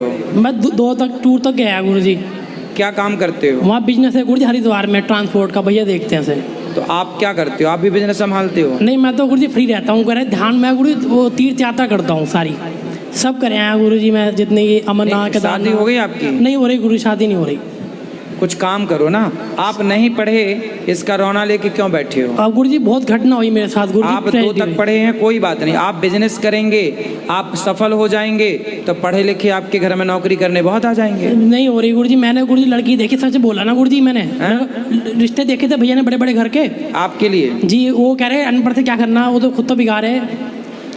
मैं दो तक टूर तक गया गुरु जी। क्या काम करते हो? वहाँ बिजनेस है गुरु जी, हरिद्वार में ट्रांसपोर्ट का, भैया देखते हैं से। तो आप क्या करते हो? आप भी बिजनेस संभालते हो? नहीं, मैं तो गुरु जी फ्री रहता हूँ। कह रहे ध्यान में गुरु जी वो तीर्थ यात्रा करता हूँ सारी, सब करे हैं गुरु जी। मैं जितनी अमरनाथ के शादी हो गई आपकी? नहीं हो रही गुरु जी, शादी नहीं हो रही। कुछ काम करो ना। आप नहीं पढ़े, इसका रोना लेके क्यों बैठे हो? अब गुरु जी बहुत घटना हुई मेरे साथ गुरु जी। आप 2 तक पढ़े हैं, कोई बात नहीं। आप बिजनेस करेंगे, आप सफल हो जाएंगे, तो पढ़े लिखे आपके घर में नौकरी करने बहुत आ जाएंगे। नहीं हो रही गुरु जी। मैंने गुरु जी लड़की देखी, सच बोला ना गुरु जी। मैंने रिश्ते देखे थे भैया ने बड़े बड़े घर के आपके लिए जी। वो कह रहे अनपढ़ से क्या करना, वो तो खुद तो बिगाड़े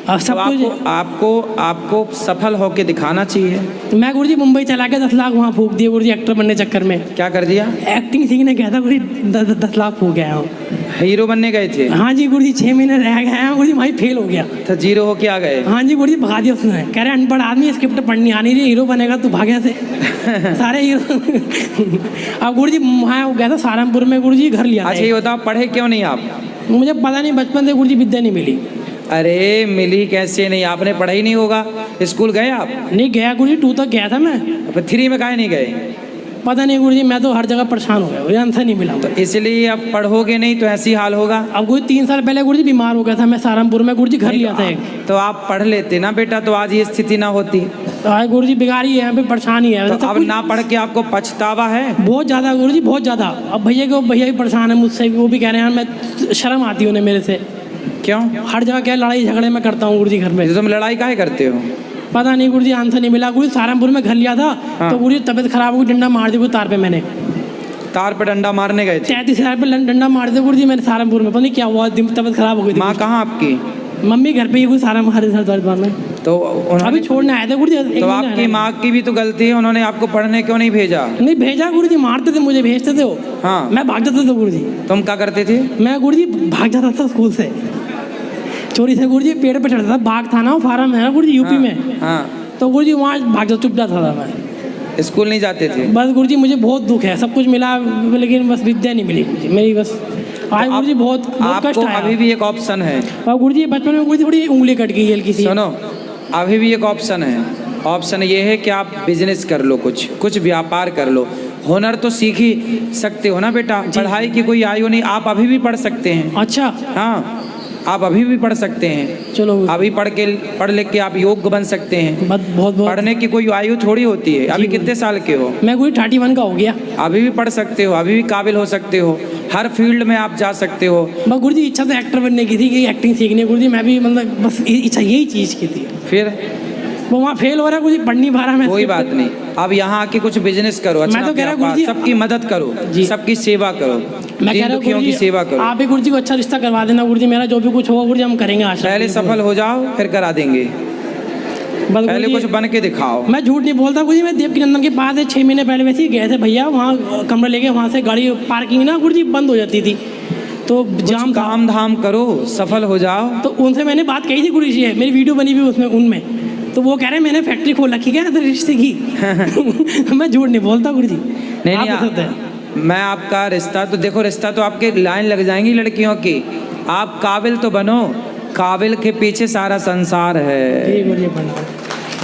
सब तो कुछ। आपको सफल होके दिखाना चाहिए। मैं गुरु जी मुंबई चला के 10 लाख वहाँ फूक दिए गुरु जी, एक्टर बनने चक्कर में। क्या कर दिया? एक्टिंग सीखने गया था गुरु जी, 10 लाख फूक गया हूँ। हीरो बनने गए थे? हाँ जी गुरु जी, 6 महीने रह गए हैं गुरु जी, वहीं फेल हो गया तो जीरो होके आ गए? हाँ जी गुरु जी, भगा दिया उसने। कह रहे अनपढ़ आदमी, स्क्रिप्ट पढ़नी आनी रही, हीरो बनेगा तू भाग्य से। सारे हीरो। अब गुरु जी वहाँ गया था सहारनपुर में गुरु जी, घर लिया। अच्छा ये बताओ, पढ़े क्यों नहीं आप? मुझे पता नहीं, बचपन से गुरु जी विद्या नहीं मिली। अरे मिली कैसे नहीं? आपने पढ़ा ही नहीं होगा। स्कूल गए आप? नहीं गया गुरु जी, 2 तक गया था मैं। अब 3 में काहे नहीं गए? पता नहीं गुरु जी, मैं तो हर जगह परेशान हो गया, मुझे आंसर नहीं मिला। तो इसलिए अब पढ़ोगे नहीं तो ऐसी हाल होगा। अब गुरु 3 साल पहले गुरु जी बीमार हो गया था मैं सहारनपुर में गुरु जी, घर लिया था एक। तो आप पढ़ लेते ना बेटा, तो आज ये स्थिति ना होती। तो गुरु जी बिगाड़ी है, अभी परेशानी है। तो अब ना पढ़ के आपको पछतावा है? बहुत ज़्यादा गुरु जी, बहुत ज़्यादा। अब भैया भी परेशान है मुझसे, वो भी कह रहे हैं यार, मैं शर्म आती है उन्हें मेरे से। क्यों? हर जगह क्या लड़ाई झगड़े में करता हूँ गुरु जी घर में। तो तुम लड़ाई काहे करते हो? पता नहीं गुरु जी, आंसर नहीं मिला गुरु जी। सहारनपुर में घर लिया था। हाँ। तो गुरु जी तबीयत खराब हो गई, डंडा मार दिया तार पे। मैंने तार पे डंडा मारने गए थे? 33,000 पे डंडा मार दिया गुरु जी मैंने सहारनपुर में। पता नहीं क्या हुआ, तबीयत खराब हो गई थी। माँ कहाँ आपकी? मम्मी घर पे ही गुरु हरिद्वार में। तो अभी छोड़ने आए थे गुरु जी। तो आपकी माँ की भी तो गलती है, उन्होंने आपको पढ़ने क्यों नहीं भेजा? नहीं भेजा गुरु जी, मारते थे मुझे, भेजते थे वो। हाँ। मैं भाग जाता था गुरु जी। तुम क्या करते थे? मैं गुरु जी भाग जाता था स्कूल से, चोरी से गुरु जी। पेड़ पे चढ़ता था, बाग था ना, फार्म है ना गुरु जी यूपी में। हाँ। तो गुरु जी वहाँ भाग जाता, चुप जाता था मैं। स्कूल नहीं जाते थे? बस गुरु जी मुझे बहुत दुख है, सब कुछ मिला लेकिन बस विद्या नहीं मिली गुरु जी मेरी। बस आज गुरु जी बहुत कष्ट आपको आया। अभी भी एक ऑप्शन है। और गुरु जी बचपन में गुरु जी थोड़ी उंगली कट गई हल्की सी। सुनो, अभी भी एक ऑप्शन है। ऑप्शन ये है कि आप बिजनेस कर लो, कुछ व्यापार कर लो। हुनर तो सीख ही सकते हो ना बेटा, पढ़ाई की कोई आयु नहीं। आप अभी भी पढ़ सकते हैं। अच्छा। हाँ, आप अभी भी पढ़ सकते हैं। चलो अभी पढ़ लिख के आप योग्य बन सकते हैं। बहुत पढ़ने की कोई आयु थोड़ी होती है। अभी कितने साल के हो? मैं गुरु 31 का हो गया। अभी भी पढ़ सकते हो, अभी भी काबिल हो सकते हो। हर फील्ड में आप जा सकते हो। बस गुरु जी इच्छा तो एक्टर बनने की थी, कि एक्टिंग सीखनी गुरु जी। मैं भी मतलब बस इच्छा यही चीज़ की थी। फिर वो वहाँ फेल हो रहा है गुरु जी, पढ़ नहीं पा रहा मैं। कोई बात नहीं, अब यहाँ आके कुछ बिजनेस करो। अच्छा, मैं तो कह रहा गुरु जी, सबकी मदद करो, सबकी सेवा करो, मैं कह रहा दुखियों हूँ की सेवा करो। आप भी गुरु जी को अच्छा रिश्ता करवा देना गुरु जी। मेरा जो भी कुछ होगा गुरु जी हम करेंगे आशा। पहले सफल हो जाओ, फिर करा देंगे। पहले कुछ बन के दिखाओ। मैं झूठ नहीं बोलता गुरु जी। मैं देवकी नंदन के पास 6 महीने पहले वैसे ही गए थे भैया, वहाँ कमरा लेके, वहाँ से गाड़ी पार्किंग ना गुरु जी बंद हो जाती थी, तो जाम काम धाम करो, सफल हो जाओ। तो उनसे मैंने बात कही थी गुरु जी, मेरी वीडियो बनी हुई उसमें उनमें। तो वो कह रहे हैं मैंने फैक्ट्री खोल रखी क्या रिश्ते की। मैं झूठ नहीं बोलता गुरु जी। नहीं, मैं आपका रिश्ता तो देखो, रिश्ता तो आपके लाइन लग जाएंगी लड़कियों की। आप काबिल तो बनो, काबिल के पीछे सारा संसार है।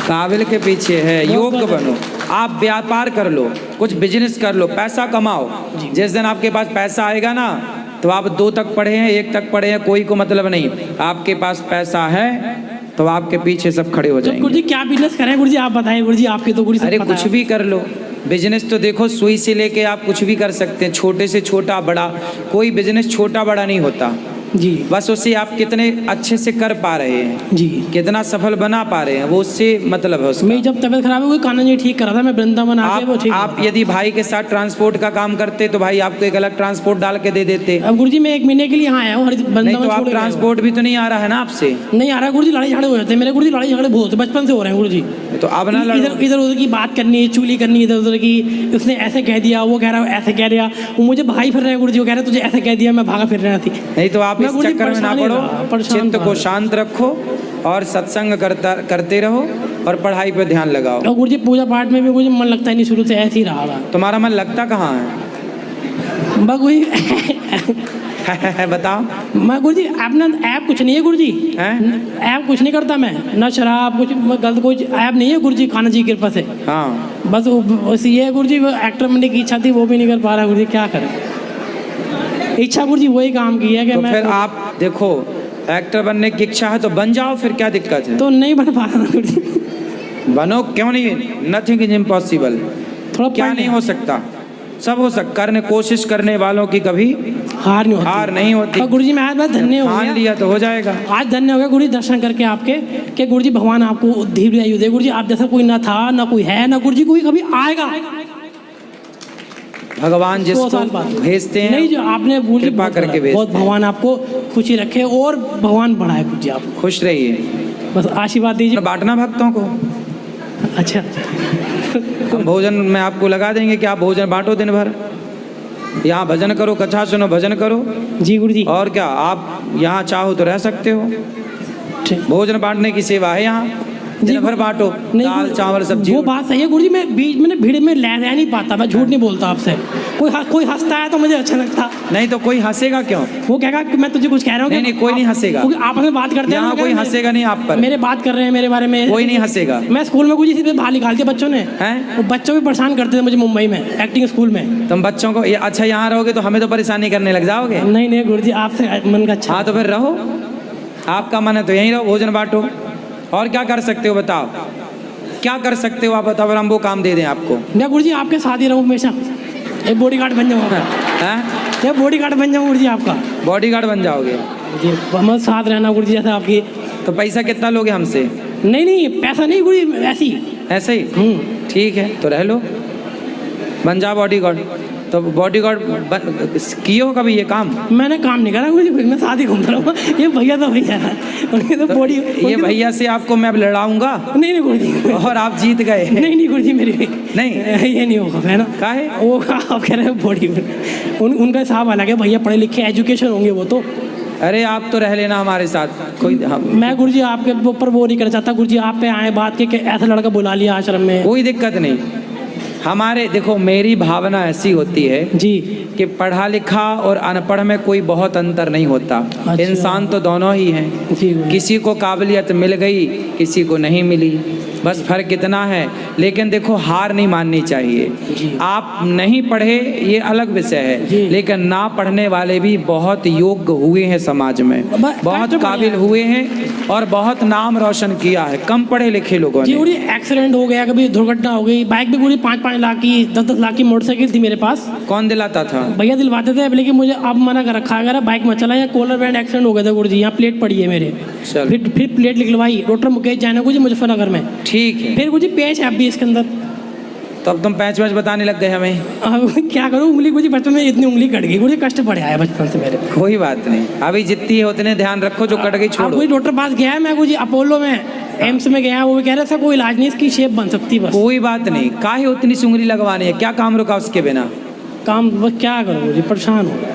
काबिल के पीछे है, योग्य बनो। आप व्यापार कर लो, कुछ बिजनेस कर लो, पैसा कमाओ। जिस दिन आपके पास पैसा आएगा ना, तो आप 2 तक पढ़े हैं, 1 तक पढ़े हैं, कोई को मतलब नहीं। आपके पास पैसा है तो आपके पीछे सब खड़े हो जाएंगे। गुरु जी क्या बिजनेस करें गुरु जी, आप बताएं गुरु जी, आपके तो गुरु। अरे कुछ भी कर लो। बिजनेस तो देखो, सुई से लेके आप कुछ भी कर सकते हैं, छोटे से छोटा बड़ा। कोई बिजनेस छोटा बड़ा नहीं होता जी। बस उससे आप कितने अच्छे से कर पा रहे हैं जी, कितना सफल बना पा रहे हैं, वो उससे मतलब है उसका। मैं जब तबीयत खराब हो गई, कान्हा जी ठीक करा था मैं, वृंदावन आके वो ठीक। आप यदि भाई के साथ ट्रांसपोर्ट का काम करते तो भाई आपको एक अलग ट्रांसपोर्ट डाल के दे देते। अब गुरु जी मैं 1 महीने के लिए यहाँ आया हूँ नहीं तो आप ट्रांसपोर्ट भी तो नहीं आ रहा है ना आपसे? नहीं आ रहा गुरु जी, लड़ाई झगड़े हो जाते हैं मेरे गुरु जी, लड़ाई झगड़े बहुत बचपन से हो रहे हैं गुरु जी। तो अब ना इधर उधर की बात करनी, चुगली करनी इधर उधर की। उसने ऐसे कह दिया, वो कह रहा ऐसे कह दिया, वो मुझे भाई फिर रहे हैं गुरु जी। वो कह रहे तुझे ऐसे कह दिया, मैं भागा फिर रहा थी। नहीं तो आप इस चक्कर में ना पड़ो, चित्त को शांत रखो और सत्संग करते रहो और पढ़ाई पे ध्यान लगाओ। और गुरु जी पूजा पाठ में भी मुझे मन लगता है नहीं, शुरू से ऐसे ही रहा। तुम्हारा मन लगता कहाँ है? बस वही बताओ। मैं गुरुजी अपना ऐप कुछ नहीं है गुरुजी, हैं? ऐप कुछ नहीं करता मैं, ना शराब कुछ गलत कुछ ऐप नहीं है गुरुजी, खाना जी की कृपा से। हाँ बस ये है गुरुजी, वो एक्टर बनने की इच्छा थी वो भी नहीं कर पा रहा गुरुजी, क्या करें। इच्छा गुरुजी वही काम की है कि तो मैं फिर आप देखो, एक्टर बनने की इच्छा है तो बन जाओ, फिर क्या दिक्कत है। तो नहीं बन पा रहा गुरुजी। बनो, क्यों नहीं, नथिंग इज इम्पॉसिबल। थोड़ा क्या नहीं हो सकता, सब हो सकता। करने कोशिश करने वालों की कभी हार नहीं होती, हार नहीं होती। और गुरुजी मैं आज बस धन्य हो ठान गया, लिया तो हो जाएगा। आज धन्य हो गया गुरुजी दर्शन करके आपके, कि गुरुजी भगवान आपको धीरे आयु दे गुरुजी, आप जैसा कोई ना था ना कोई है ना गुरुजी कोई कभी आएगा। भगवान 100 जिसको साल बाद भेजते हैं नहीं, जो आपने गुरुजी कृपा बहुत करके बड़ा, बहुत भेजते हैं। भगवान आपको खुशी रखे और भगवान बढ़ाए गुरुजी आप, खुश रहिए। बस आशीर्वाद दीजिए। बांटना भक्तों को, अच्छा हम भोजन में आपको लगा देंगे कि आप भोजन बांटो दिन भर। यहाँ भजन करो, कथा सुनो, भजन करो, जी गुरुजी। और क्या, आप यहाँ चाहो तो रह सकते हो। ठीक। भोजन बांटने की सेवा है यहाँ, दिन भर बांटो, दाल गुरु- चावल सब्जी। वो बात सही है गुरुजी, मैं बीच में भीड़ में रह नहीं पाता, मैं झूठ नहीं बोलता आपसे। कोई हंसता है तो मुझे अच्छा लगता, नहीं तो कोई हंसेगा क्यों? वो कहेगा कि मैं तुझे कुछ कह रहा हूँ, नहीं, नहीं, कोई नहीं हंसेगा। क्योंकि आपस में बात करते हैं यहाँ ना, कोई मैं- हंसेगा नहीं आप पर, मेरे बात कर रहे हैं मेरे बारे में, कोई नहीं हंसेगा। मैं स्कूल में गुरुजी सीधे बाहर निकाल दिया बच्चों ने, हैं? वो बच्चों भी परेशान करते थे मुझे मुंबई में एक्टिंग स्कूल में। तुम बच्चों को अच्छा यहाँ रहोगे तो हमें तो परेशानी करने लग जाओगे। नहीं गुरुजी आपसे मन का अच्छा। हाँ तो फिर रहो, आपका मन है तो यहीं रहो, भोजन बांटो। और क्या कर सकते हो बताओ, क्या कर सकते हो आप बताओ, अगर हम वो काम दे दें आपको। मैं गुरुजी आपके साथ ही रहूँ हमेशा, एक बॉडीगार्ड बन जाऊँगा, हैं? एक बॉडीगार्ड बन जाऊँ गुरुजी आपका। बॉडीगार्ड बन जाओगे जी हम साथ रहना गुरुजी जैसा आपकी। तो पैसा कितना लोगे हमसे? नहीं पैसा नहीं गुरुजी, ऐसी। ऐसे ही ठीक है, तो रह लो, बन जा बॉडीगार्ड। तो बॉडीगार्ड किए हो कभी ये काम? मैंने काम नहीं करा गुरुजी, मैं साथ ही घूमता रहूँ, ये भैया तो भैया है, उनकी तो बॉडी। ये भैया से आपको मैं अब लड़ाऊंगा नहीं गुरुजी, और आप जीत गए। नहीं गुरुजी मेरी नहीं ये नहीं होगा, है ना? काहे? वो आप कह रहे हैं बॉडी, उनका हिसाब अलग है, भैया पढ़े लिखे एजुकेशन होंगे वो तो। अरे आप तो रह लेना हमारे साथ, कोई मैं गुरुजी आपके ऊपर वो नहीं करना चाहता गुरुजी, आप पे आए बात के कि ऐसा लड़का बुला लिया आश्रम में, कोई दिक्कत नहीं। हमारे देखो, मेरी भावना ऐसी होती है जी कि पढ़ा लिखा और अनपढ़ में कोई बहुत अंतर नहीं होता। अच्छा। इंसान तो दोनों ही हैं, जी गुरुजी। किसी को काबिलियत मिल गई, किसी को नहीं मिली, बस फर्क इतना है। लेकिन देखो, हार नहीं माननी चाहिए। जी। आप नहीं पढ़े ये अलग विषय जी। है, लेकिन ना पढ़ने वाले भी बहुत योग्य हुए हैं समाज में, बहुत काबिल हुए हैं और बहुत नाम रोशन किया है कम पढ़े लिखे लोगों जी ने। गुरुजी एक्सीडेंट हो गया, कभी दुर्घटना हो गई, बाइक भी गुरुजी 5-5 लाख की 10-10 लाख की मोटरसाइकिल थी मेरे पास, कौन दिलाता था? भैया दिलवाते थे, लेकिन मुझे अब मना कर रखा, अगर बाइक मत चला, या कॉलर बैंड एक्सीडेंट हो गया था गुरुजी, यहाँ प्लेट पड़ी है मेरे, चल फिर प्लेट निकलवाई डॉक्टर मुकेश जैन गुरुजी मुजफ्फरनगर में, ठीक है। फिर गुरुजी पेच है अभी इसके अंदर। तो अब तुम पैच वैच बताने लग गए हमें। अब क्या करूँ, उंगली गुरुजी बचपन में इतनी उंगली कट गई गुरुजी, कष्ट पड़े आया बचपन से मेरे। कोई बात नहीं, अभी जितनी है उतने ध्यान रखो, जो कट गई अब छोड़ो। कोई डॉक्टर पास गया है मैं गुरुजी, अपोलो में एम्स में गया, वो कह रहा था कोई इलाज नहीं, इसकी शेप बन सकती बस। कोई बात नहीं, काहे उतनी सुंगली लगवानी है, क्या काम रुका उसके बिना? काम बस क्या करूँ गुरुजी, परेशान हो गया।